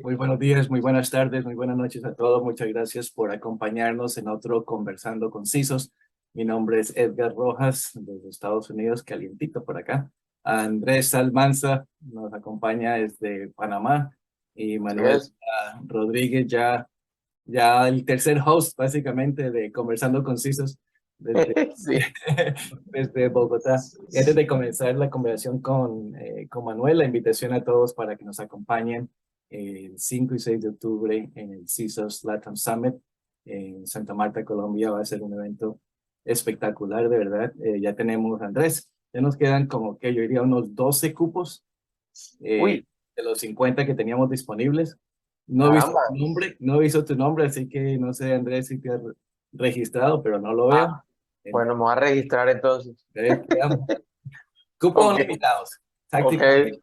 Muy buenos días, muy buenas tardes, muy buenas noches a todos. Muchas gracias por acompañarnos en otro Conversando con CISOs. Mi nombre es Edgar Rojas, desde Estados Unidos, calientito por acá. Andrés Almanza nos acompaña desde Panamá y Así Manuel es. Rodríguez, ya el tercer host básicamente de Conversando con CISOs desde, Sí. desde Bogotá. Y antes de comenzar la conversación con Manuel, la invitación a todos para que nos acompañen el 5 y 6 de octubre en el CISOS Latam Summit en Santa Marta, Colombia. Va a ser un evento espectacular, de verdad. Ya tenemos, Andrés, ya nos quedan como que yo diría unos 12 cupos eh, Uy, de los 50 que teníamos disponibles. No he visto caramba. tu nombre, no he visto tu nombre, así que no sé, Andrés, si te has registrado, pero no lo veo. Ah, bueno, me voy a registrar entonces. Veamos. Cupos Ok, limitados. ok. Tactical.co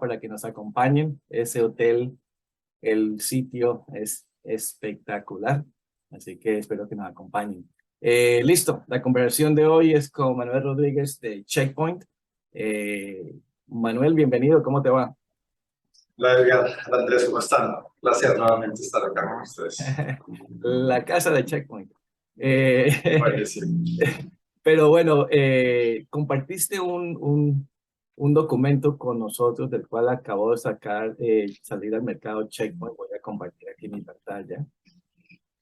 para que nos acompañen. Ese hotel, el sitio es espectacular, así que espero que nos acompañen. Listo, la conversación de hoy es con Manuel Rodríguez de Checkpoint. Manuel, bienvenido, ¿cómo te va? Hola Edgar, hola Andrés, ¿cómo están? Placer nuevamente estar acá con ustedes. La casa de Checkpoint. Eh, Buenísimo. pero bueno, compartiste un documento con nosotros del cual acabo de sacar, salir al mercado Checkpoint. Voy a compartir aquí mi pantalla.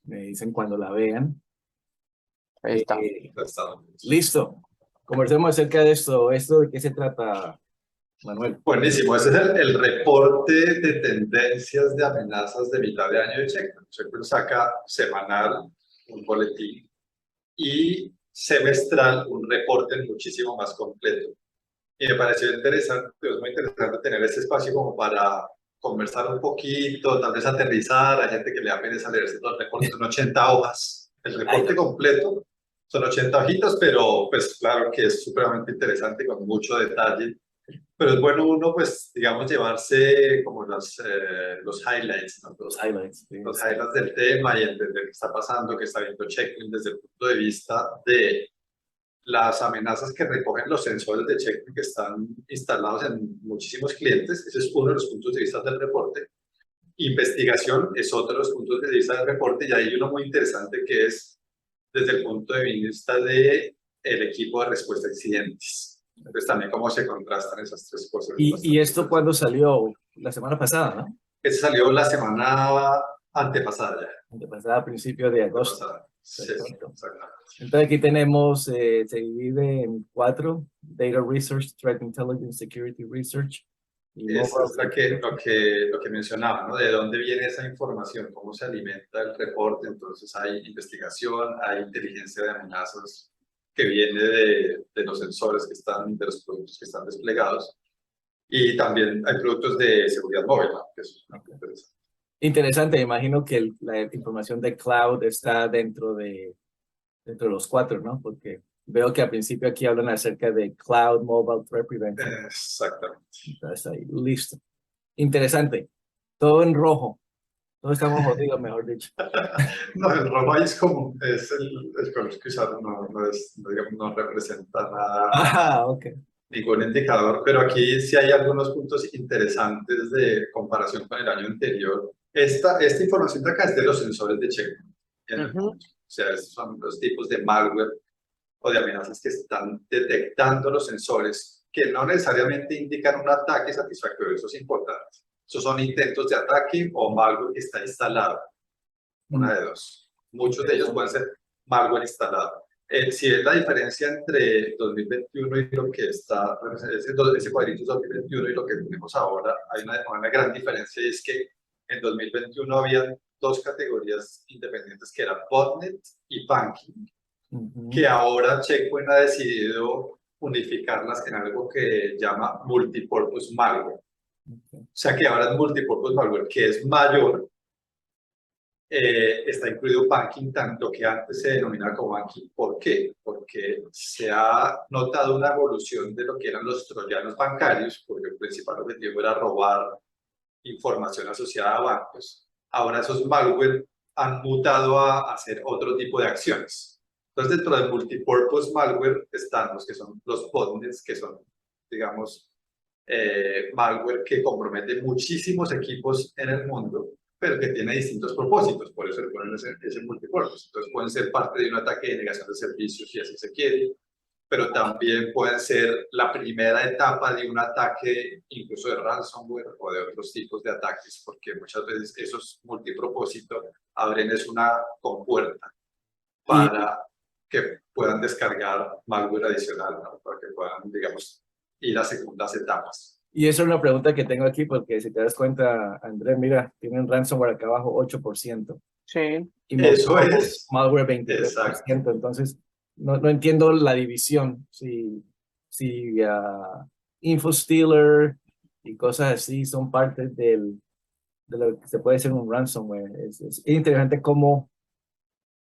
Me dicen cuando la vean. Ahí está. Eh, Ya está. listo. Conversemos acerca de esto. ¿Esto de qué se trata, Manuel? Buenísimo, ese es el reporte de tendencias de amenazas de mitad de año de Checkpoint. Checkpoint saca semanal un boletín y semestral un reporte muchísimo más completo. Y me pareció interesante, es muy interesante tener este espacio como para conversar un poquito, tal vez aterrizar. Hay gente que le da pereza leerse todo el reporte, son 80 hojas. El Ay, reporte completo son 80 hojitas, pero pues claro que es supremamente interesante y con mucho detalle. Pero es bueno uno, pues, digamos, llevarse como los highlights, ¿no? los highlights. Sí, Los sí. highlights del tema y entender qué está pasando, qué está viendo Checkpoint desde el punto de vista de las amenazas que recogen los sensores de checkpoint que están instalados en muchísimos clientes. Ese es uno de los puntos de vista del reporte. Investigación es otro de los puntos de vista del reporte y hay uno muy interesante que es desde el punto de vista del equipo de respuesta a incidentes. Entonces también cómo se contrastan esas tres cosas es Y bastante esto interesante. cuando salió la semana pasada, ¿no? Ese salió la semana antepasada ya. Antepasada a principios de agosto. Antepasada. Sí, Perfecto. exactamente. Entonces aquí tenemos, se divide en cuatro: Data Research, Threat Intelligence, Security Research y Esa Mobile es Security. lo que mencionaba, ¿no? De dónde viene esa información, cómo se alimenta el reporte. Entonces hay investigación, hay inteligencia de amenazas que viene de los sensores que están, de los productos que están desplegados. Y también hay productos de seguridad móvil, ¿no? Que eso es muy Okay. interesante. Interesante, me imagino que la información de cloud está dentro de los cuatro, ¿no? Porque veo que al principio aquí hablan acerca de Cloud Mobile Threat Prevention. Exactamente. Entonces ahí, listo. Interesante. Todo en rojo. Todos estamos jodidos, mejor dicho. No, el rojo ahí es como, es el color que usaron, no, digamos, no representa nada, Ah, ok. ningún indicador, pero aquí sí hay algunos puntos interesantes de comparación con el año anterior. Esta información de acá es de los sensores de checkpoint. O Ujú. sea, estos son los tipos de malware o de amenazas que están detectando los sensores, que no necesariamente indican un ataque satisfactorio, eso es importante. Esos son intentos de ataque o malware que está instalado, Mm, una de dos. Muchos de ellos interesante. pueden ser malware instalado. Si es la diferencia entre 2021 y lo que está, ese cuadrito es 2021 y lo que tenemos ahora, hay una gran diferencia y es que en 2021 había dos categorías independientes que eran botnet y banking, que Ujú. ahora Checkpoint ha decidido unificarlas en algo que llama multipurpose malware. Okay. O sea que ahora es multipurpose malware, que es mayor. Está incluido banking, tanto que antes se denominaba como banking. ¿Por qué? Porque se ha notado una evolución de lo que eran los troyanos bancarios, porque el principal objetivo era robar información asociada a bancos. Ahora esos malware han mutado a hacer otro tipo de acciones. Entonces, dentro del multipurpose malware están los que son los botnets, que son, digamos, malware que compromete muchísimos equipos en el mundo, pero que tiene distintos propósitos, por eso le ponen ese multipurpose. Entonces pueden ser parte de un ataque de negación de servicios si así se quiere, pero también pueden ser la primera etapa de un ataque incluso de ransomware o de otros tipos de ataques, porque muchas veces esos multipropósitos abren es una compuerta para que puedan descargar malware adicional, ¿no? Para que puedan, digamos, ir a segundas etapas. Y esa es una pregunta que tengo aquí, porque si te das cuenta, Andrés, mira, tienen ransomware acá abajo 8%. Sí. Y Eso es. malware 23%. Exacto. Entonces, no entiendo la división. Si InfoStealer y cosas así son parte de lo que se puede hacer un ransomware. Es interesante cómo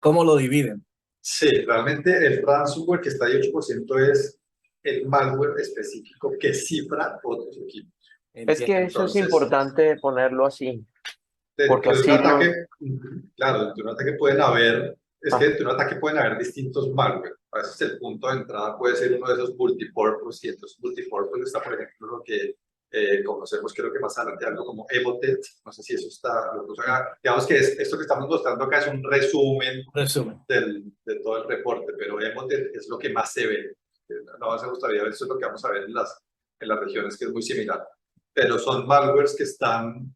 lo dividen. Sí, realmente el ransomware que está ahí 8% es el malware específico que cifra otros equipos. Es que eso es Entonces, importante ponerlo así, porque Dentro de así un no... ataque, claro, dentro de un ataque pueden haber, es que dentro de un ataque pueden haber distintos malware. A veces el punto de entrada puede ser uno de esos multipurpose, y entonces multipurpose está, por ejemplo, lo que conocemos, creo que más adelante, algo como Emotet, no sé si eso está, lo puse acá. Digamos que esto que estamos mostrando acá es un resumen de todo el reporte, pero Emotet es lo que más se ve. No me gustaría ver, eso es lo que vamos a ver en las regiones, que es muy similar. Pero son malwares que están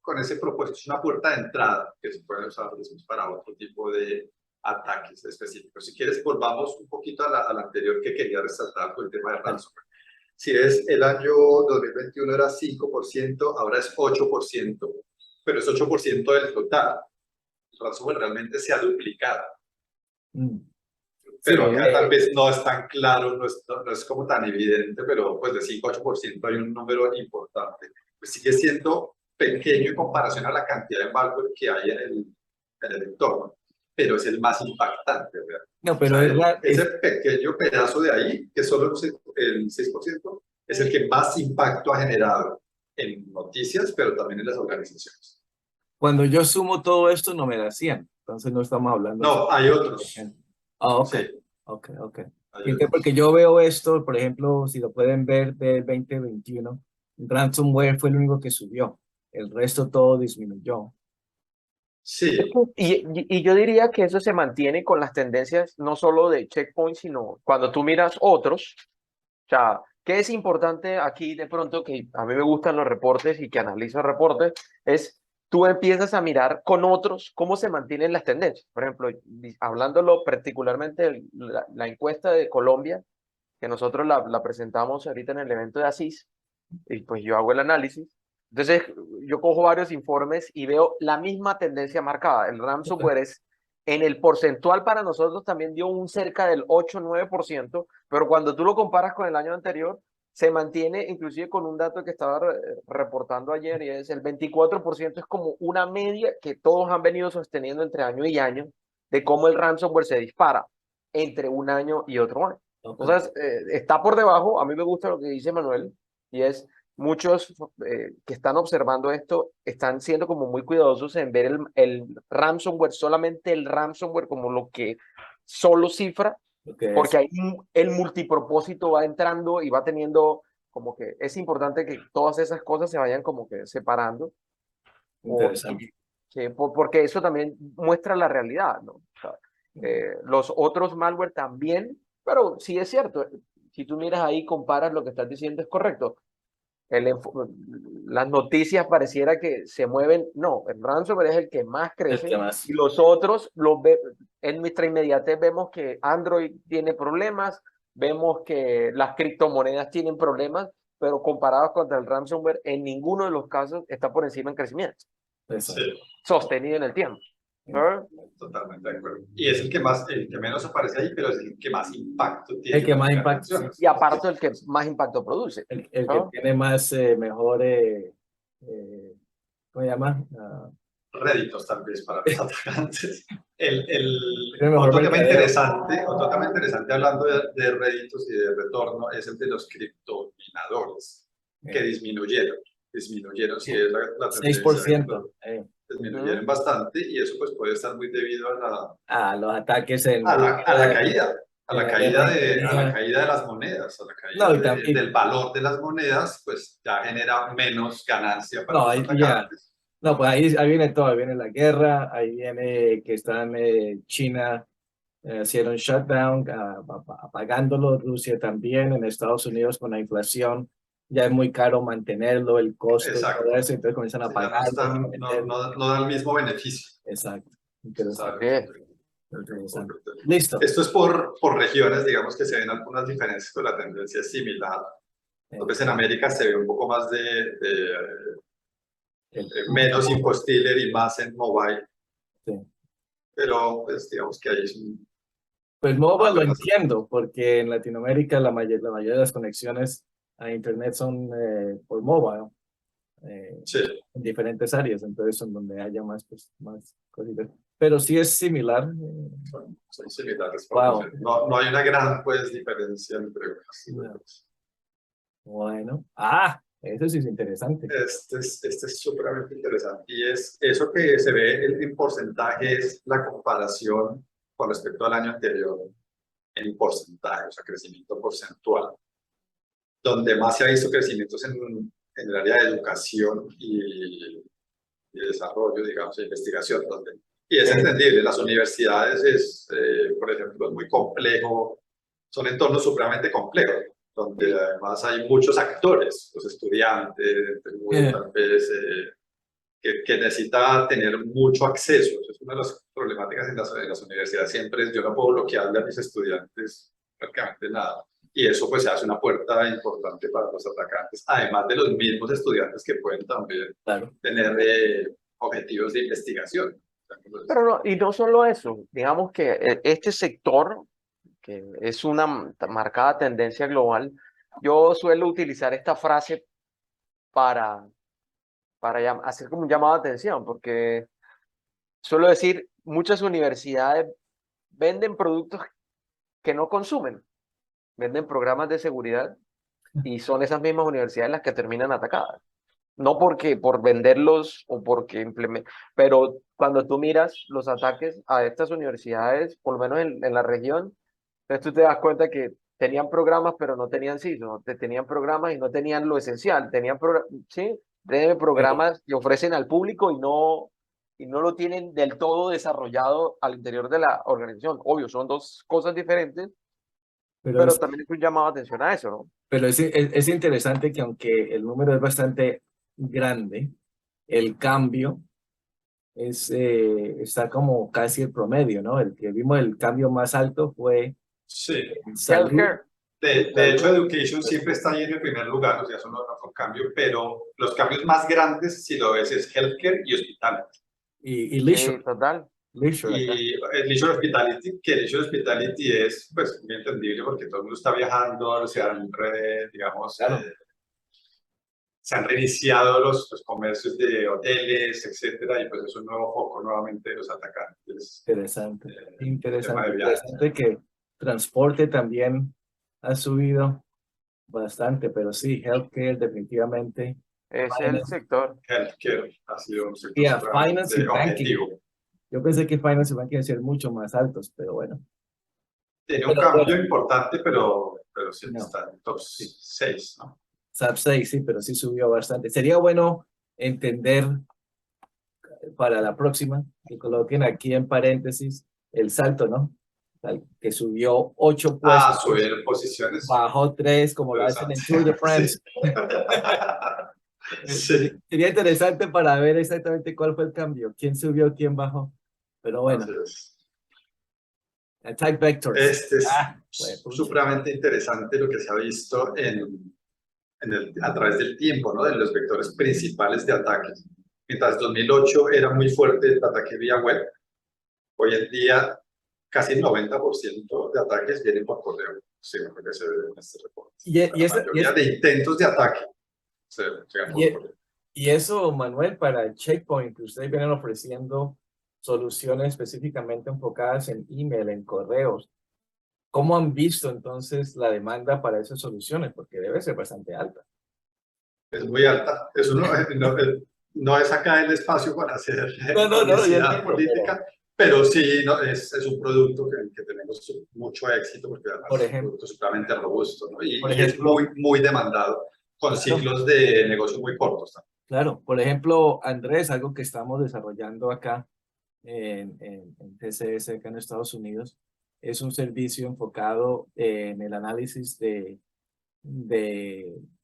con ese propósito, es una puerta de entrada que se puede usar después para otro tipo de ataques específicos. Si quieres, volvamos un poquito a la anterior que quería resaltar con el tema de ransomware. Si es el año 2021 era 5%, ahora es 8%, pero es 8% del total. El ransomware realmente se ha duplicado. Pero Sí, acá tal vez no es tan claro, no es como tan evidente, pero pues de 5 a 8% hay un número importante. Pues sigue siendo pequeño en comparación a la cantidad de malware que hay en el entorno, pero es el más impactante, ¿verdad? no, pero O sea, ese pequeño pedazo de ahí, que es solo el 6%, es el que más impacto ha generado en noticias, pero también en las organizaciones. Cuando yo sumo todo esto, no me da 100. Entonces no estamos hablando. No, hay otros. Ah, ok. Sí, Ok. hay otros. Porque yo veo esto, por ejemplo, si lo pueden ver del 2021, ransomware fue el único que subió. El resto todo disminuyó. Sí. Y yo diría que eso se mantiene con las tendencias no solo de Checkpoint, sino cuando tú miras otros. O sea, ¿qué es importante aquí de pronto que a mí me gustan los reportes y que analizo reportes? Es tú empiezas a mirar con otros cómo se mantienen las tendencias. Por ejemplo, hablándolo particularmente la encuesta de Colombia, que nosotros la presentamos ahorita en el evento de Asís, y pues yo hago el análisis. Entonces, yo cojo varios informes y veo la misma tendencia marcada. El ransomware es, en el porcentual para nosotros también dio un cerca del 8-9%, pero cuando tú lo comparas con el año anterior, se mantiene inclusive con un dato que estaba reportando ayer, y es el 24%, es como una media que todos han venido sosteniendo entre año y año de cómo el ransomware se dispara entre un año y otro año. Entonces, está por debajo. A mí me gusta lo que dice Manuel, y es muchos que están observando esto están siendo como muy cuidadosos en ver el ransomware, solamente el ransomware como lo que solo cifra, porque ahí el multipropósito va entrando y va teniendo como que es importante que todas esas cosas se vayan como que separando. Porque eso también muestra la realidad, ¿no? O sea, los otros malware también, pero sí es cierto, si tú miras ahí, comparas, lo que estás diciendo es correcto. Las noticias pareciera que se mueven, no, el ransomware es el que más crece, y los otros, en nuestra inmediatez vemos que Android tiene problemas, vemos que las criptomonedas tienen problemas, pero comparados contra el ransomware, en ninguno de los casos está por encima en crecimiento. Sí. Sostenido en el tiempo. Totalmente de acuerdo. Y es el que menos aparece ahí, pero es el que más impacto tiene. El que más impacto. Sí. Y aparte el que más impacto produce. El que tiene más, mejor, ¿cómo se llama? Réditos tal vez para los atacantes. Otro tema interesante hablando de réditos y de retorno es el de los criptominadores, que disminuyeron, si es la 6%. Disminuyeron bastante, y eso pues puede estar muy debido a los ataques a la caída. A la la caída guerra de a la Ucrania. caída de las monedas, a la No, caída del valor de las monedas, pues ya genera menos ganancia para no, los ya. atacantes. No, pues ahí viene todo, ahí viene la guerra, ahí viene que están China hicieron shutdown, apagándolo, Rusia también, en Estados Unidos con la inflación, ya es muy caro mantenerlo, el costo y todo Exacto. eso, entonces comienzan a Sí, ya no apagarlo y a están, venderlo. no da el mismo beneficio. Exacto, Exacto. interesante, interesante. Listo. Esto es por regiones, digamos que se ven algunas diferencias, pero la tendencia es similar. Entonces en América se ve un poco más menos en Infostealer y más en mobile, sí. pero pues digamos que ahí es Pues mobile lo entiendo, porque en Latinoamérica la mayoría de las conexiones a Internet son por mobile, sí, en diferentes áreas, entonces son donde haya más, pues, más cositas. Pero sí es similar. son similares. Wow. No hay una gran pues diferencia entre unas y No. otras. Bueno, eso sí es interesante. Este es supremamente interesante y es eso que se ve en porcentaje es la comparación con respecto al año anterior en porcentaje, o sea, crecimiento porcentual. Donde más se ha visto crecimientos en el área de educación y desarrollo, digamos, e investigación. Y es entendible, las universidades por ejemplo, es muy complejo, son entornos supremamente complejos, donde además hay muchos actores, los estudiantes, tal vez, que necesita tener mucho acceso. Eso es una de las problemáticas en las universidades siempre es, yo no puedo bloquearle a mis estudiantes prácticamente nada. Y eso pues se hace una puerta importante para los atacantes, además de los mismos estudiantes que pueden también tener objetivos de investigación. Pero no, y no solo eso, digamos que este sector, que es una marcada tendencia global, yo suelo utilizar esta frase para hacer como un llamado de atención, porque suelo decir, muchas universidades venden productos que no consumen, venden programas de seguridad y son esas mismas universidades las que terminan atacadas. No porque por venderlos o porque implementar, pero cuando tú miras los ataques a estas universidades, por lo menos en la región, entonces tú te das cuenta que tenían programas pero no tenían CISO, tenían programas y no tenían lo esencial, tenían sí, tienen programas que ofrecen al público y no lo tienen del todo desarrollado al interior de la organización. Obvio, son dos cosas diferentes, pero también es un llamado de atención a eso, ¿no? Pero es interesante que aunque el número es bastante grande, el cambio está como casi el promedio, ¿no? El que vimos el cambio más alto fue salud. Healthcare. De hecho, Education siempre está ahí en el primer lugar, o sea, eso no fue un cambio, pero los cambios más grandes, si lo ves, es Healthcare y Hospital. Y leisure. Sí, total. Leisure, y el Leisure Hospitality, que el Leisure Hospitality es pues muy entendible porque todo el mundo está viajando, digamos, claro. Se han reiniciado los comercios de hoteles, etcétera, y pues es un nuevo foco nuevamente de los atacantes. Interesante, interesante que transporte también ha subido bastante, pero sí, healthcare definitivamente. Es el sector. Healthcare ha sido un sector Finance y banking. objetivo. Yo pensé que finance y banking iban a ser mucho más altos, pero bueno. Tiene un cambio importante, pero sí está en top 6, ¿no? Top 6, sí, pero sí subió bastante. Sería bueno entender para la próxima que coloquen aquí en paréntesis el salto, ¿no? Que subió 8 puestos. Subir posiciones. Bajó 3, como lo hacen en Tour de France. Sí. Sería interesante para ver exactamente cuál fue el cambio, quién subió, quién bajó. Pero bueno. Attack vectors. Este es supremamente interesante lo que se ha visto a través del tiempo, ¿no? De los vectores principales de ataques. Mientras 2008 era muy fuerte el ataque vía web, hoy en día casi el 90% de ataques vienen por correo, según lo que se ve en este reporte. La mayoría de intentos de ataque se llegan por correo. Y eso, Manuel, para Checkpoint, que ustedes vienen ofreciendo soluciones específicamente enfocadas en email, en correos. ¿Cómo han visto entonces la demanda para esas soluciones? Porque debe ser bastante alta. Es muy alta. Eso no es acá el espacio para hacer publicidad política, Pero sí, no, es un producto que tenemos mucho éxito porque además Por es un ejemplo, producto supremamente robusto, ¿no? por Y es ejemplo, muy demandado, con claro, ciclos de negocio muy cortos también. claro. Por ejemplo, Andrés, algo que estamos desarrollando acá en TCS, acá en Estados Unidos, es un servicio enfocado en el análisis de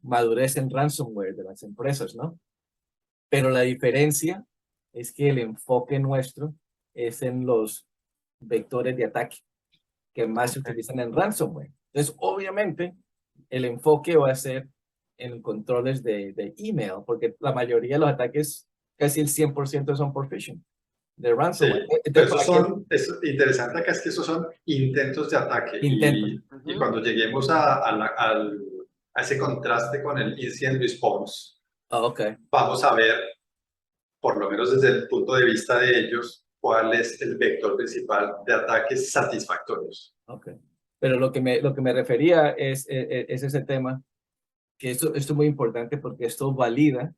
madurez en ransomware de las empresas, ¿no? Pero la diferencia es que el enfoque nuestro es en los vectores de ataque que más se Ok. utilizan en ransomware. Entonces, obviamente, el enfoque va a ser en controles de email, porque la mayoría de los ataques, casi el 100% son por phishing, de Sí, ransomware. pero Entonces, esos ¿para qué son, es interesante acá es que esos son intentos de ataque intentan? y Ujú. cuando lleguemos a ese contraste con el incident response, Ah, ok, vamos a ver, por lo menos desde el punto de vista de ellos, cuál es el vector principal de ataques satisfactorios. ok. Pero lo que me refería es ese tema, que esto es muy importante porque esto valida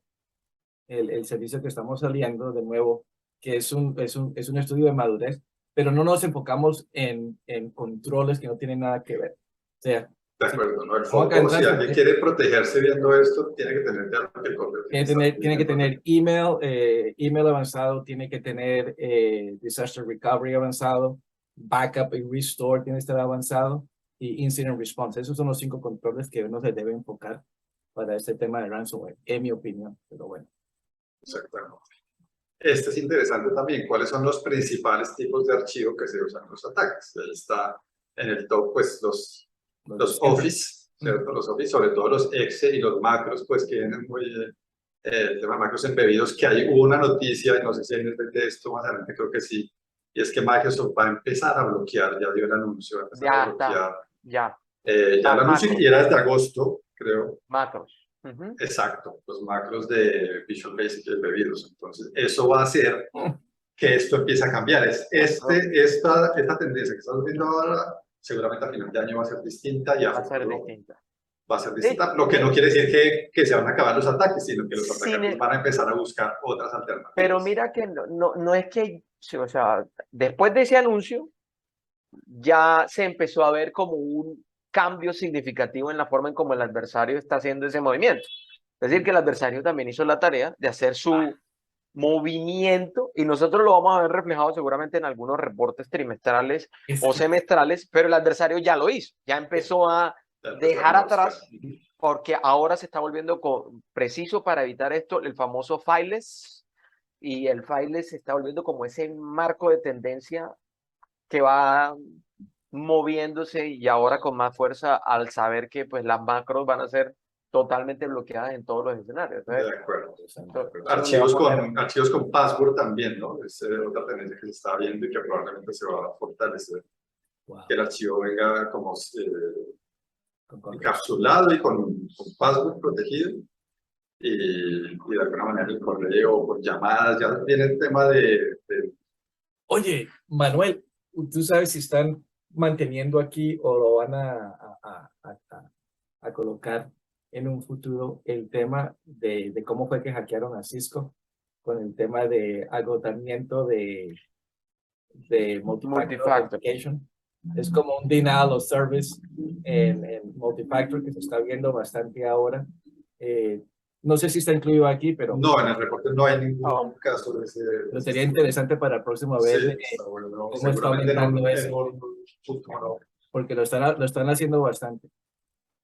el servicio que estamos saliendo de nuevo, que es un estudio de madurez, pero no nos enfocamos en controles que no tienen nada que ver. O sea, De si acuerdo, ¿no? El estamos acá en foco, si alguien ransomware, quiere protegerse viendo esto, tiene que tener ya el correo tiene que estar muy tiene que bien tener protegido. email avanzado, tiene que tener disaster recovery avanzado, backup y restore tiene que estar avanzado, y incident response. Esos son los 5 controles que uno se debe enfocar para este tema de ransomware, en mi opinión, pero bueno. Exactamente. Este es interesante también. ¿Cuáles son los principales tipos de archivo que se usan en los ataques? Ahí está en el top, pues, Los de los siempre. Office, ¿cierto? Los Office, sobre todo los Excel y los macros, pues, que vienen muy, el tema de macros embebidos, que hay una noticia, y no sé si hay de esto más adelante, creo que sí, y es que Microsoft va a empezar a bloquear, ya dio el anuncio, va a empezar a Ya está, bloquear, ya. ya el anuncio, Macros, y era desde agosto, creo. macros. Ujú. Exacto, los macros de Visual Basic y embebidos. Entonces, eso va a hacer que esto empiece a cambiar. Esta tendencia que estamos viendo ahora, seguramente a final de año va a ser distinta y a Va a ser futuro distinta. va a ser De- distinta. Lo que no de- quiere decir que se van a acabar los ataques, sino que los sin atacantes e- van a empezar a buscar otras pero alternativas. mira que no es que, sí, o sea, después de ese anuncio, ya se empezó a ver como un cambio significativo en la forma en cómo el adversario está haciendo ese movimiento. Es decir, que el adversario también hizo la tarea de hacer su movimiento y nosotros lo vamos a ver reflejado seguramente en algunos reportes trimestrales Es o que semestrales, pero el adversario ya lo hizo, ya empezó a Ya dejar empezaron a buscar. atrás porque ahora se está volviendo preciso para evitar esto, el famoso fileless, y el fileless se está volviendo como ese marco de tendencia que va moviéndose y ahora con más fuerza al saber que pues las macros van a ser totalmente bloqueadas en todos los escenarios. De Entonces, acuerdo. eso es donde va a poner. Archivos con password también, ¿no? Es otra tendencia que se está viendo y que probablemente se va a fortalecer. wow, Que el archivo venga como con contraseña. encapsulado y con password protegido y de alguna manera el correo o por llamadas, ya viene el tema de Oye, Manuel, ¿tú sabes si están manteniendo aquí o lo van a colocar en un futuro el tema de cómo fue que hackearon a Cisco con el tema de agotamiento de multifactor Multifactor. authentication? Es como un denial of service en multifactor que se está viendo bastante ahora. Eh, no sé si está incluido aquí, pero no, en el reporte no hay ningún No, caso de ese sería estilo. interesante para el próximo Sí, ver está bueno, cómo está seguramente aumentando en eso, un futuro. No. porque lo están haciendo bastante.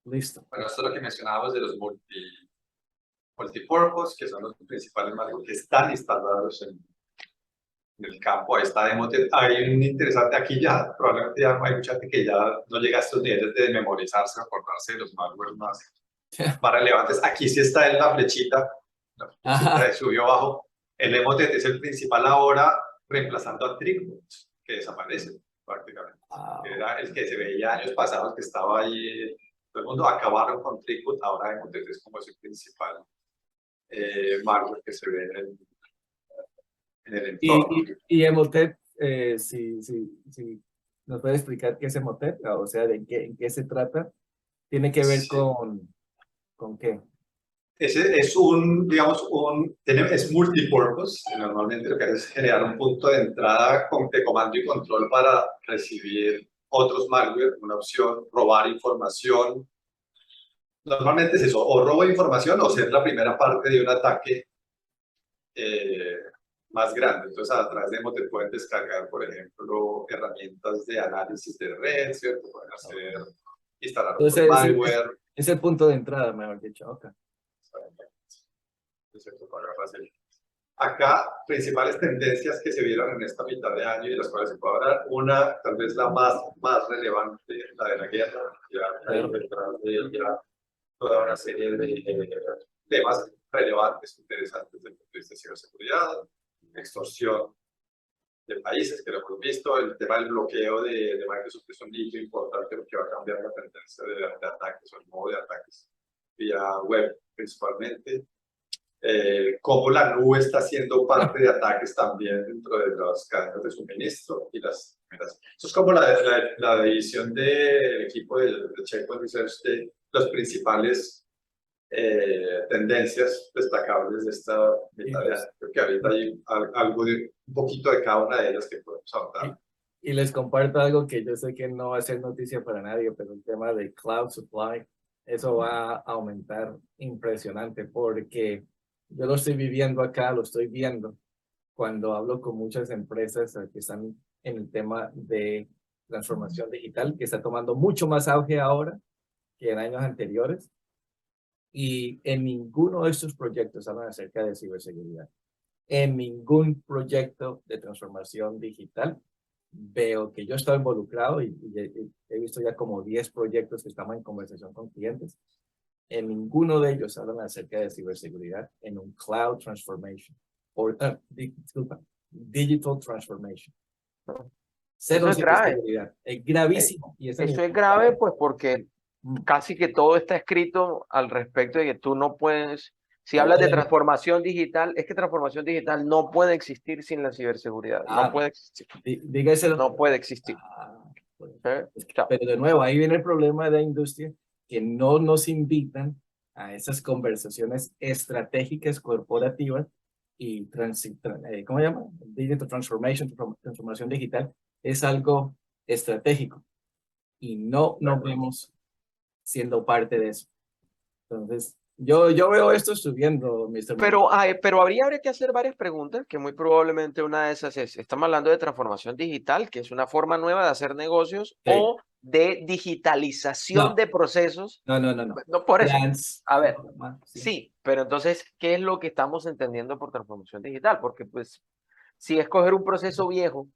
Listo. Bueno, esto es lo que mencionábamos de los multipurpose, que son los principales malwares que están instalados en el campo. Ahí está Demotet. Hay un interesante, aquí ya probablemente ya hay mucha gente que ya no llega a estos niveles de memorizarse o acordarse de los malwares más relevantes. Aquí sí está en la flechita de Ajá. subió abajo. El Emotet es el principal ahora, reemplazando a Trickbot, que desaparece prácticamente. Que Wow. era el que se veía años pasados, que estaba ahí. Todo el mundo acabaron con Trickbot, ahora Emotet es como ese principal malware que se ve en el entorno. Y Emotet, si nos puede explicar qué es Emotet, o sea, en qué se trata, tiene que ver Sí. ¿con qué? ese es digamos, es multipurpose. Normalmente lo que hace es generar un punto de entrada de comando y control para recibir otros malware, una opción, robar información. Normalmente es eso, o robo información o ser la primera parte de un ataque más grande. Entonces, a través de Emotet pueden descargar, por ejemplo, herramientas de análisis de red, ¿cierto? Pueden instalar otros Entonces, malware. es el punto de entrada, mejor dicho. Okay. Acá, principales tendencias que se vieron en esta mitad de año y de las cuales se puede hablar. Una, tal vez la más relevante, la de la guerra. Ya hay detrás de ella toda una serie de temas relevantes, interesantes desde el punto de vista de ciberseguridad, extorsión de países, que lo hemos visto, el tema del bloqueo de Microsoft es un hito importante porque va a cambiar la tendencia de ataques o el modo de ataques vía web principalmente. Cómo la nube está siendo parte de ataques también dentro de las cadenas de suministro y las eso es como la división del equipo de Checkpoint Research de las principales tendencias destacables de esta mitad de año. Creo que ahorita hay algo un poquito de cada una de ellas que podemos hablar. Y les comparto algo que yo sé que no va a ser noticia para nadie, pero el tema de cloud supply, eso va a aumentar impresionante porque yo lo estoy viviendo acá, lo estoy viendo cuando hablo con muchas empresas que están en el tema de transformación digital, que está tomando mucho más auge ahora que en años anteriores. Y en ninguno de estos proyectos hablan acerca de ciberseguridad. En ningún proyecto de transformación digital veo que yo estoy involucrado y he visto ya como 10 proyectos que estamos en conversación con clientes. En ninguno de ellos hablan acerca de ciberseguridad en un cloud transformation. Disculpa, digital transformation. Cero Eso es grave. ciberseguridad. Es gravísimo. Y Eso es grave, pues, porque casi que todo está escrito al respecto de que tú no puedes, si hablas de transformación digital, es que transformación digital no puede existir sin la ciberseguridad. No puede existir. Dígaselo. No puede existir. Pero de nuevo, ahí viene el problema de la industria, que no nos invitan a esas conversaciones estratégicas corporativas y ¿cómo se llama? Digital transformation, transformación digital, es algo estratégico y no nos vemos siendo parte de eso. Entonces, yo veo esto subiendo, Mr. Pero habría que hacer varias preguntas, que muy probablemente una de esas es, ¿estamos hablando de transformación digital, que es una forma nueva de hacer negocios, sí, o de digitalización de procesos? No. No, por eso. A ver, sí, pero entonces, ¿qué es lo que estamos entendiendo por transformación digital? Porque pues, si es coger un proceso viejo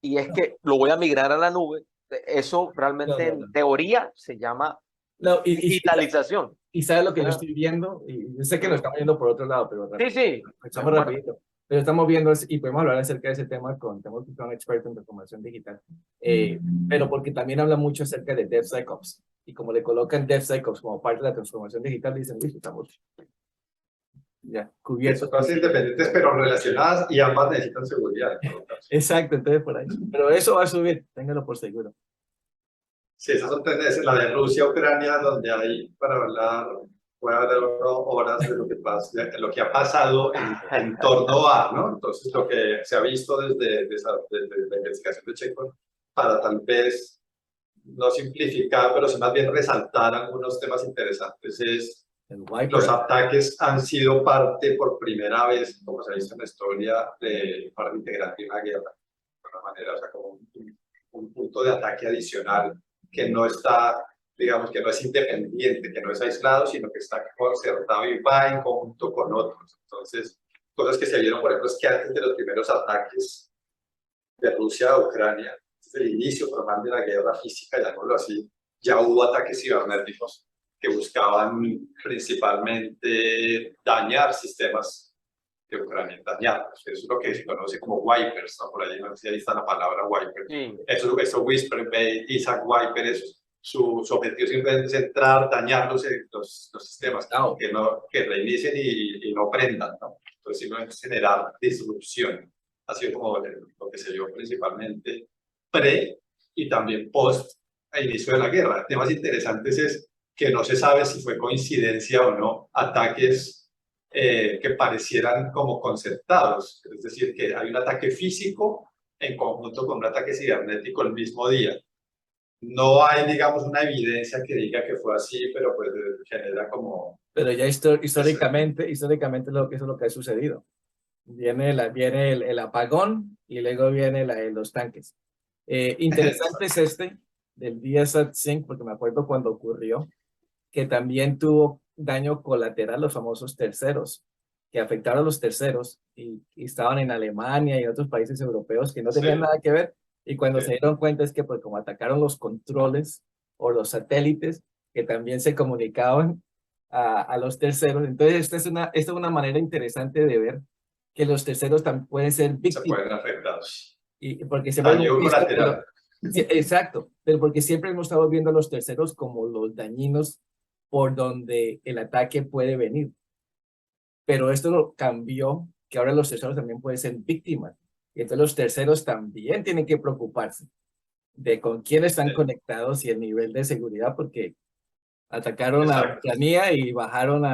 y es que lo voy a migrar a la nube, eso realmente en teoría se llama digitalización. Y sabes lo que yo estoy viendo, y yo sé que lo estamos viendo por otro lado, pero sí. Estamos rapidito. Pero estamos viendo y podemos hablar acerca de ese tema con un experto en transformación digital. Pero porque también habla mucho acerca de DevSecOps. Y como le colocan DevSecOps como parte de la transformación digital, dicen, listo, estamos ya cubiertos. Son cosas independientes pero relacionadas y ambas necesitan seguridad. Exacto, entonces por ahí. Pero eso va a subir, ténganlo por seguro. Sí, esas son tendencias, la de Rusia, Ucrania, donde hay para hablar, puede haber horas de lo que pasa, de lo que ha pasado en torno a, ¿no? Entonces, lo que se ha visto desde la investigación de Checkpoint, para tal vez no simplificar, pero sí más bien resaltar algunos temas interesantes, es los ataques han sido parte por primera vez, como se ha visto en la historia, de parte integrante de una guerra, de alguna manera, o sea, como un punto de ataque adicional que no está, digamos, que no es independiente, que no es aislado, sino que está concertado y va en conjunto con otros. Entonces, cosas que se vieron, por ejemplo, es que antes de los primeros ataques de Rusia a Ucrania, desde el inicio formal de la guerra física, llamémoslo así, ya hubo ataques cibernéticos que buscaban principalmente dañar sistemas de Ucrania, dañarlos. Eso es lo que se conoce como wipers, ¿no? Por ahí, no sé si ahí está la palabra wiper. Sí. Eso Whisper Bay, Isaac Wiper, su objetivo simplemente es entrar, dañar los sistemas, que reinicien y no prendan, ¿no? Entonces, simplemente es generar disrupción. Ha sido como lo que se vio principalmente pre y también post el inicio de la guerra. Temas interesantes es que no se sabe si fue coincidencia o no, ataques que parecieran como concertados, es decir, que hay un ataque físico en conjunto con un ataque cibernético el mismo día. No hay, digamos, una evidencia que diga que fue así, pero pues genera como... Pero ya históricamente eso es lo que ha sucedido. Viene el apagón y luego viene los tanques. Interesante es este del DSAT-5, porque me acuerdo cuando ocurrió, que también tuvo daño colateral los famosos terceros, que afectaron a los terceros y estaban en Alemania y en otros países europeos que no tenían nada que ver. Y cuando se dieron cuenta es que pues como atacaron los controles o los satélites que también se comunicaban a los terceros. Entonces esta es una manera interesante de ver que los terceros también pueden ser Se víctimas. pueden afectados. Y porque siempre Daño hemos visto, colateral. sí, exacto, pero porque siempre hemos estado viendo a los terceros como los dañinos por donde el ataque puede venir. Pero esto lo cambió, que ahora los terceros también pueden ser víctimas. Y entonces los terceros también tienen que preocuparse de con quién están conectados y el nivel de seguridad, porque atacaron a Exacto. Ucrania y bajaron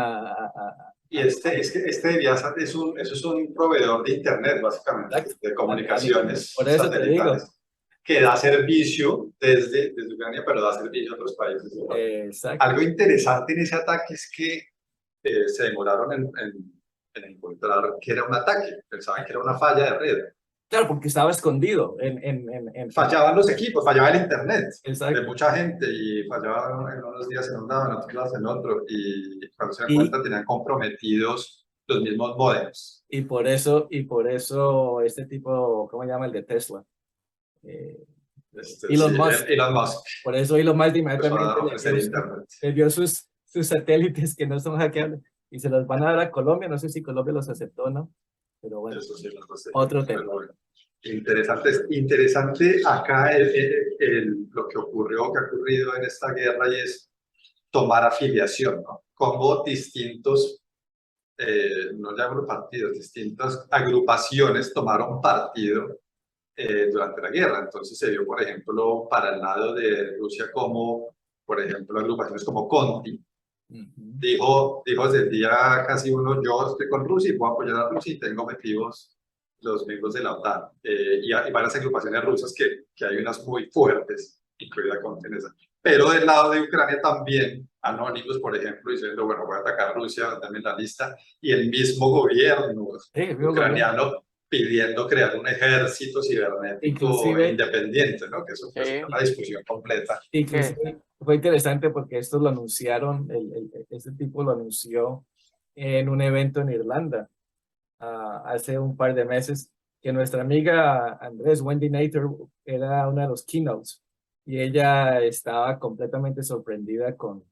Y este Viasat eso es un proveedor de internet, básicamente, Exacto. de comunicaciones Por eso te digo. satelitales, que da servicio desde Ucrania, pero da servicio a otros países. Exacto. Algo interesante en ese ataque es que se demoraron en encontrar que era un ataque, pensaban que era una falla de red. Claro, porque estaba escondido Fallaban los equipos, fallaba el internet Exacto. de mucha gente y fallaba en unos días en un lado, en otros lados en otro, y cuando se dan cuenta tenían comprometidos los mismos modems. Y por eso este tipo, ¿cómo se llama el de Tesla? Elon Musk. Elon Musk. Por eso Elon Musk inmediatamente le dio sus satélites que no son hackeables y se los van a dar a Colombia. No sé si Colombia los aceptó o no, pero bueno, eso sí, no sé. otro tema. Bueno, interesante acá lo que ocurrió, que ha ocurrido en esta guerra y es tomar afiliación, ¿no? Como distintos, no llamo partidos, distintas agrupaciones tomaron partido durante la guerra. Entonces se vio, por ejemplo, para el lado de Rusia como, por ejemplo, agrupaciones como Conti. Dijo desde el día casi uno, yo estoy con Rusia y puedo apoyar a Rusia y tengo objetivos los miembros de la OTAN. Y hay varias agrupaciones rusas que hay unas muy fuertes, incluida Conti en esa. Pero del lado de Ucrania también, anónimos, por ejemplo, diciendo, bueno, voy a atacar a Rusia, dame la lista, y el mismo gobierno ucraniano pidiendo crear un ejército cibernético independiente, ¿no? Que eso fue una discusión completa. Inclusive fue interesante porque esto lo anunciaron, este tipo lo anunció en un evento en Irlanda hace un par de meses, que nuestra amiga Andrés, Wendy Nater, era una de los keynotes y ella estaba completamente sorprendida con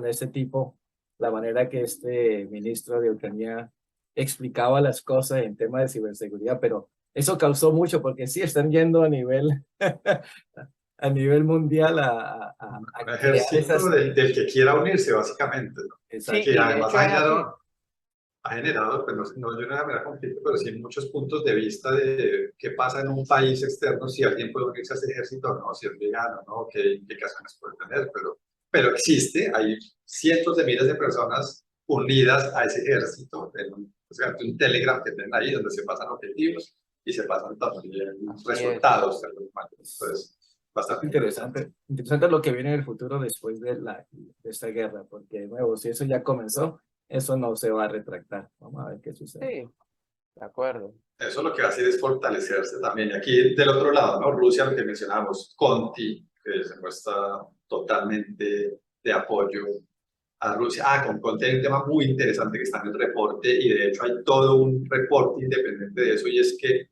este tipo, la manera que este ministro de Ucrania explicaba las cosas en temas de ciberseguridad, pero eso causó mucho porque sí están yendo a nivel a nivel mundial a un ejército del que quiera unirse, básicamente, ¿no? Sí, que además ha generado, pues no de una manera conflicto, pero sí muchos puntos de vista de qué pasa en un país externo, si alguien puede unirse a ese ejército o no, si es vegano, ¿no? ¿Qué implicaciones puede tener? Pero existe, hay cientos de miles de personas unidas a ese ejército, un Telegram que tienen ahí donde se pasan objetivos y se pasan también resultados. Entonces, bastante interesante lo que viene en el futuro después de esta guerra, porque de nuevo, si eso ya comenzó, eso no se va a retractar. Vamos a ver qué sucede. Sí, de acuerdo. Eso lo que va a hacer es fortalecerse también. Y aquí del otro lado, ¿no? Rusia, lo que mencionamos, Conti, que se muestra totalmente de apoyo a Rusia. Con Conti hay un tema muy interesante que está en el reporte y de hecho hay todo un reporte independiente de eso y es que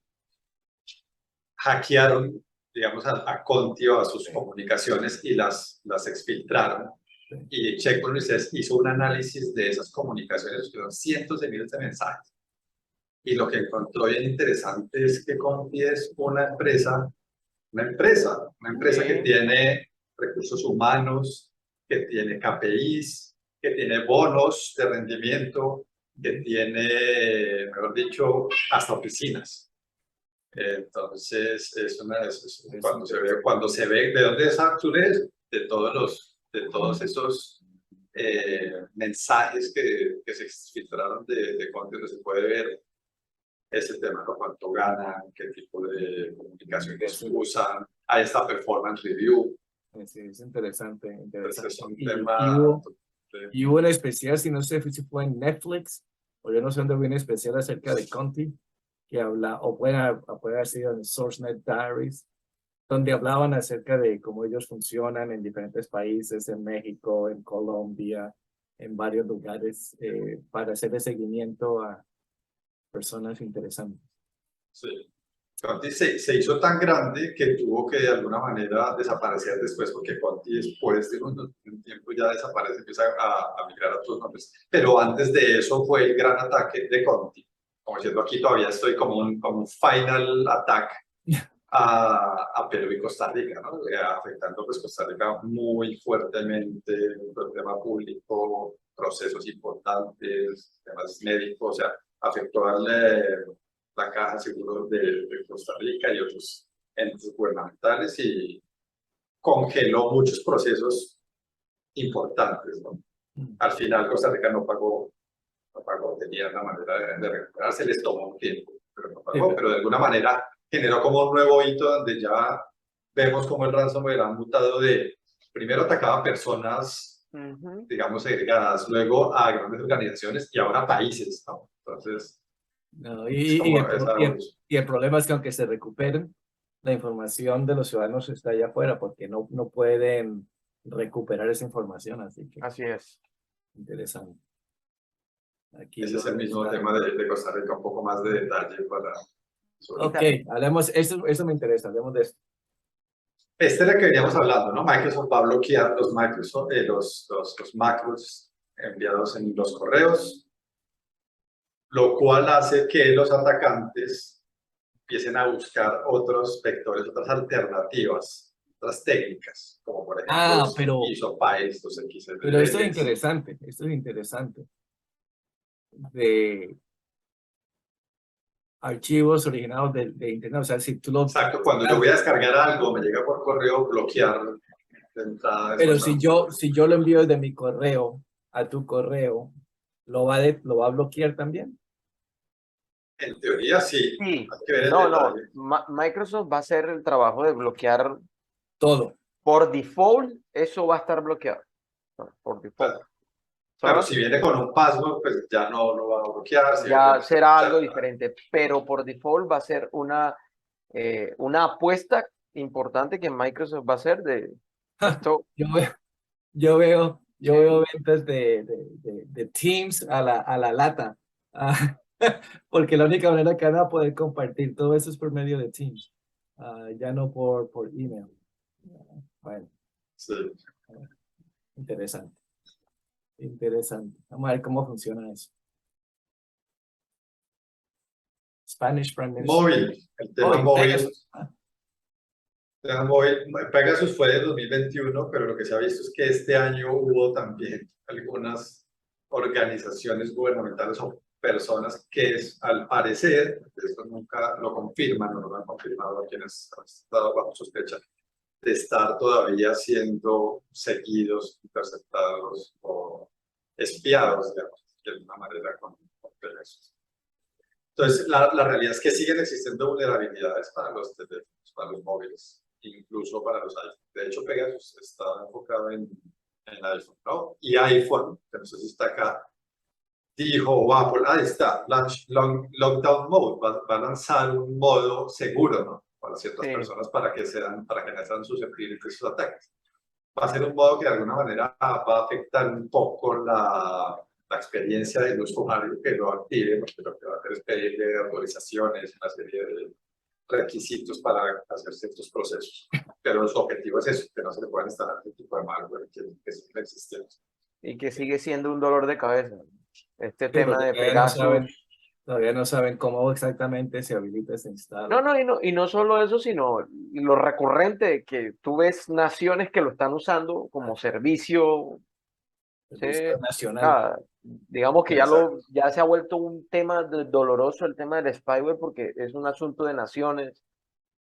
hackearon, digamos, a Conti o a sus comunicaciones y las exfiltraron. Y Checkpoint hizo un análisis de esas comunicaciones, que son cientos de miles de mensajes. Y lo que encontró bien interesante es que Conti es una empresa que tiene recursos humanos, que tiene KPIs, que tiene bonos de rendimiento, que tiene, mejor dicho, hasta oficinas. Entonces, cuando se ve de dónde es Artures, de todos esos mensajes que se filtraron de Conti, donde se puede ver ese tema, ¿no? Cuánto ganan, qué tipo de comunicaciones usan, hay esta performance review. Sí, es interesante, Entonces interesante. es un Y tema... hubo un especial, si no sé si fue en Netflix, o yo no sé dónde hubo un especial acerca de Conti, que habla, o puede haber sido en SourceNet Diaries, donde hablaban acerca de cómo ellos funcionan en diferentes países, en México, en Colombia, en varios lugares, para hacerle seguimiento a personas interesantes. Sí. Conti se hizo tan grande que tuvo que de alguna manera desaparecer después, porque Conti después de un tiempo ya desaparece, empieza a migrar a otros nombres. Pero antes de eso fue el gran ataque de Conti. Como diciendo, aquí todavía estoy como un final attack a Perú y Costa Rica, ¿no? Afectando pues Costa Rica muy fuertemente, el tema público, procesos importantes, temas médicos, o sea, afectó la Caja de Seguros de Costa Rica y otros entes gubernamentales y congeló muchos procesos importantes, ¿no? Al final Costa Rica no pagó, tenía una manera de recuperarse, les tomó un tiempo, pero no pagó, pero de alguna manera generó como un nuevo hito donde ya vemos como el ransomware ha mutado de, primero atacaba a personas, digamos, segregadas, luego a grandes organizaciones y ahora a países, ¿no? Entonces, No, es y como esa evolución. el problema es que aunque se recuperen, la información de los ciudadanos está allá afuera porque no pueden recuperar esa información, así que Así es. interesante. Aquí Ese es el mismo tema de Costa Rica, un poco más de detalle para... Ok, hablemos, eso me interesa, hablemos de esto. Este es el que veníamos hablando, ¿no? Microsoft va a bloquear los macros enviados en los correos, lo cual hace que los atacantes empiecen a buscar otros vectores, otras alternativas, otras técnicas, como por ejemplo los ISO-PIEs, los XML. Pero esto es interesante, de archivos originados de Internet, o sea, si tú lo... Exacto, cuando yo voy a descargar algo, me llega por correo, bloquear de entrada. Pero si yo lo envío desde mi correo a tu correo, ¿lo va a bloquear también? En teoría sí, Sí, hay que ver el no, detalle. Microsoft va a hacer el trabajo de bloquear Todo. por default, eso va a estar bloqueado. Por default. Claro, si viene con un password, pues ya no lo va a bloquear. Si Ya viene, será algo diferente, pero por default va a ser una apuesta importante que Microsoft va a hacer de esto. Yo veo ventas de Teams a la lata. Porque la única manera que van a poder compartir todo eso es por medio de Teams. Ya no por email. Bueno, sí. interesante. Interesante. Vamos a ver cómo funciona eso. Spanish Prime Minister. Móvil, el tema móvil. Pegasus. El tema móvil. Pegasus fue de 2021, pero lo que se ha visto es que este año hubo también algunas organizaciones gubernamentales o personas que al parecer, esto nunca lo confirman, no lo han confirmado a quienes han estado bajo sospecha, de estar todavía siendo seguidos, interceptados o espiados, digamos, de alguna manera con Pegasus. Entonces, la realidad es que siguen existiendo vulnerabilidades para los teléfonos, para los móviles, incluso para los iPhones. De hecho, Pegasus está enfocado en iPhone, ¿no? Y iPhone, que no sé si está acá, dijo, Apple, ahí está, Lockdown Mode, va a lanzar un modo seguro, ¿no? Para ciertas personas para que no sean susceptibles de esos ataques. Va a ser un modo que de alguna manera va a afectar un poco la experiencia del usuario que lo active, porque lo que va a hacer es pedirle autorizaciones, una serie de requisitos para hacer ciertos procesos. Pero su objetivo es eso, que no se le puedan instalar este tipo de malware que sigue existiendo. Y que sigue siendo un dolor de cabeza. Este Sí, tema de Pegasus. Todavía no saben cómo exactamente se habilita ese instala. Y no solo eso, sino lo recurrente que tú ves naciones que lo están usando como servicio. Nacional. Digamos que ya se ha vuelto un tema doloroso el tema del spyware porque es un asunto de naciones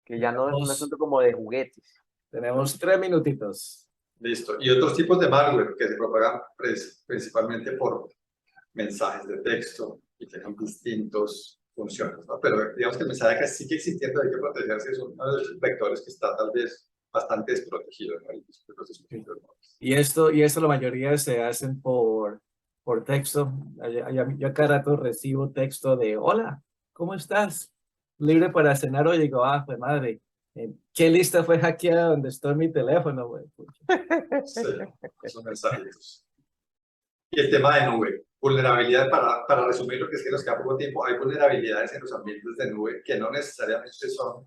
que ya no es un asunto como de juguetes. Tenemos 3 minutitos. Listo. Y otros tipos de malware que se propagan principalmente por mensajes de texto y tienen distintas funciones, ¿no? Pero digamos que el mensaje que sigue existiendo, hay que protegerse, es uno de los vectores que está tal vez bastante desprotegido, ¿no? Los dispositivos móviles. Y esto la mayoría se hacen por texto. Yo cada rato recibo texto de, hola, ¿cómo estás? Libre para cenar hoy. Digo, pues madre, ¿qué lista fue hackeada donde está mi teléfono, güey? Sí, esos mensajitos. Y el tema de nube, vulnerabilidad, para resumir lo que es que nos queda poco tiempo, hay vulnerabilidades en los ambientes de nube que no necesariamente son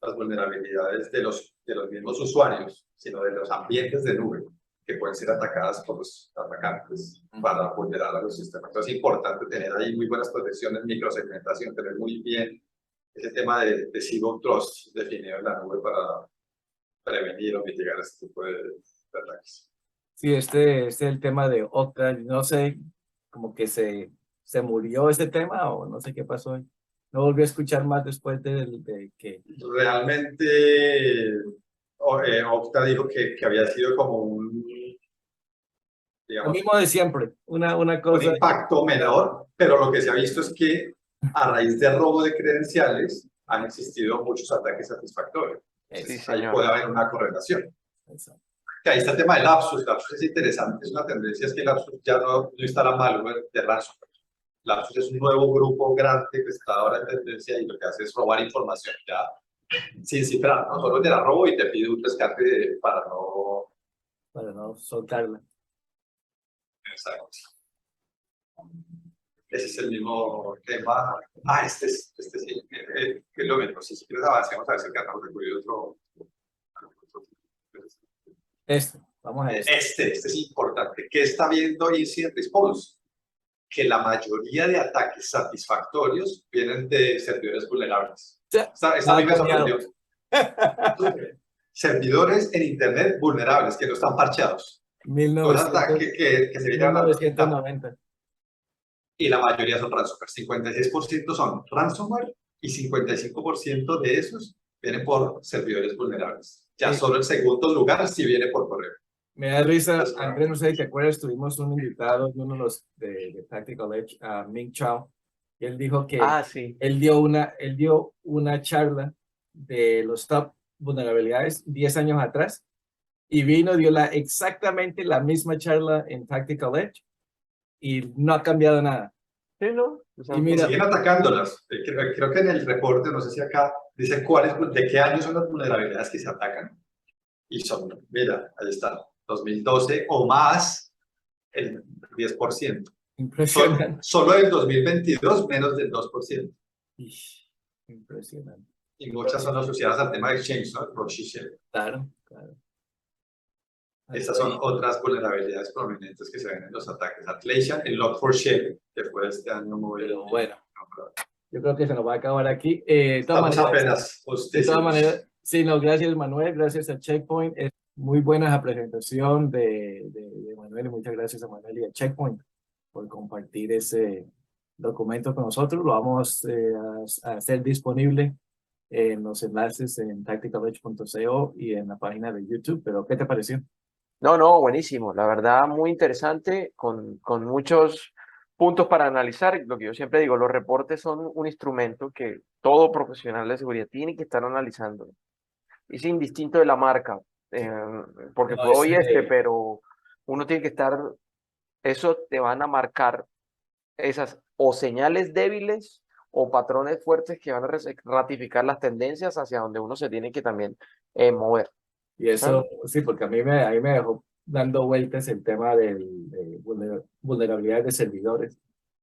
las vulnerabilidades de los mismos usuarios, sino de los ambientes de nube, que pueden ser atacadas por los atacantes para vulnerar a los sistemas. Entonces es importante tener ahí muy buenas protecciones, microsegmentación, tener muy bien ese tema de Zero Trust definido en la nube para prevenir o mitigar este tipo de ataques. Sí, este es el tema de Okta. No sé, como que se murió ese tema o no sé qué pasó. No volví a escuchar más después de que... Realmente Okta dijo que había sido como un, Lo digamos, mismo de siempre, una un cosa... impacto menor, pero lo que se ha visto es que a raíz de robo de credenciales han existido muchos ataques satisfactorios. Sí, Ahí señor. puede haber una correlación. Exacto. Que ahí está el tema del lapsus. Lapsus es interesante, es una tendencia, es que Lapsus ya no instala malware de ransomware. Lapsus es un nuevo grupo grande que está ahora en tendencia y lo que hace es robar información ya sin cifrar, no solo te la robo y te pide un rescate Para no soltarla. Exacto. Ese es el mismo tema. Este sí, que es lo mismo. Si quieres avancemos a ver si alcanzamos a recurrir otro. Vamos a esto. Este es importante. ¿Qué está viendo Incident Response? Que la mayoría de ataques satisfactorios vienen de servidores vulnerables. Esta a mí me sorprendió. Servidores en Internet vulnerables, que no están parcheados. 1900, que se 1990. Y la mayoría son ransomware. 56% son ransomware y 55% de esos vienen por servidores vulnerables. Ya solo el segundo lugar sí viene por correo. Me da risa, Andrés, no sé si te acuerdas, tuvimos un invitado de uno de los de Tactical Edge, Ming Chao, y él dijo que Sí. él dio una charla de los top vulnerabilidades 10 años atrás, y dio exactamente la misma charla en Tactical Edge, y no ha cambiado nada. Sí, ¿no? Y mira, siguen atacándolas. Creo que en el reporte, no sé si acá, dice de qué año son las vulnerabilidades que se atacan. Y son, mira, ahí está, 2012 o más, el 10%. Impresionante. Solo del 2022, menos del 2%. Impresionante. Y muchas son asociadas al tema de Exchange, ¿no? Proxy share. Claro, claro. Estas son otras vulnerabilidades prominentes que se ven en los ataques. Atlassian, el Log4Shell, que fue este año muy... Pero bueno, yo creo que se nos va a acabar aquí. Estamos apenas. De todas maneras, sí, no, gracias Manuel, gracias a Checkpoint. Es muy buena la presentación de Manuel y muchas gracias a Manuel y a Checkpoint por compartir ese documento con nosotros. Lo vamos a hacer disponible en los enlaces en tacticaledge.co y en la página de YouTube. Pero, ¿qué te pareció? No, buenísimo. La verdad, muy interesante, con muchos puntos para analizar. Lo que yo siempre digo, los reportes son un instrumento que todo profesional de seguridad tiene que estar analizando. Es indistinto de la marca, porque fue hoy pero uno tiene que estar, eso te van a marcar esas o señales débiles o patrones fuertes que van a ratificar las tendencias hacia donde uno se tiene que también mover. Y eso, sí, porque a mí me dejó dando vueltas el tema de vulnerabilidades de servidores.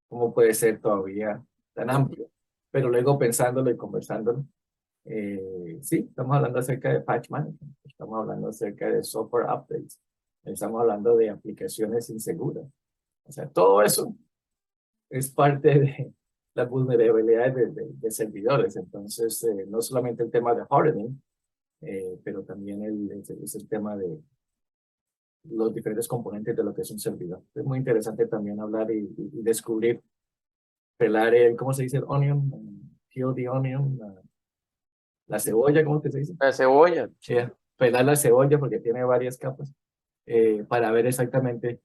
¿Cómo puede ser todavía tan amplio? Pero luego pensándolo y conversándolo, sí, estamos hablando acerca de patch management, estamos hablando acerca de software updates, estamos hablando de aplicaciones inseguras. O sea, todo eso es parte de las vulnerabilidades de servidores. Entonces, no solamente el tema de hardening, pero también es el tema de los diferentes componentes de lo que es un servidor. Es muy interesante también hablar y descubrir, pelar ¿cómo se dice? El onion, peel the onion, la cebolla, ¿cómo que se dice? La cebolla. Sí, pelar la cebolla porque tiene varias capas. para ver exactamente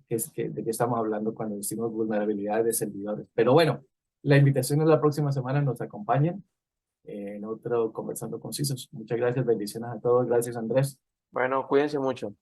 de qué estamos hablando cuando decimos vulnerabilidad de servidores. Pero bueno, la invitación es la próxima semana, nos acompañen en otro Conversando con CISOs. Muchas gracias, bendiciones a todos. Gracias, Andrés. Bueno, cuídense mucho.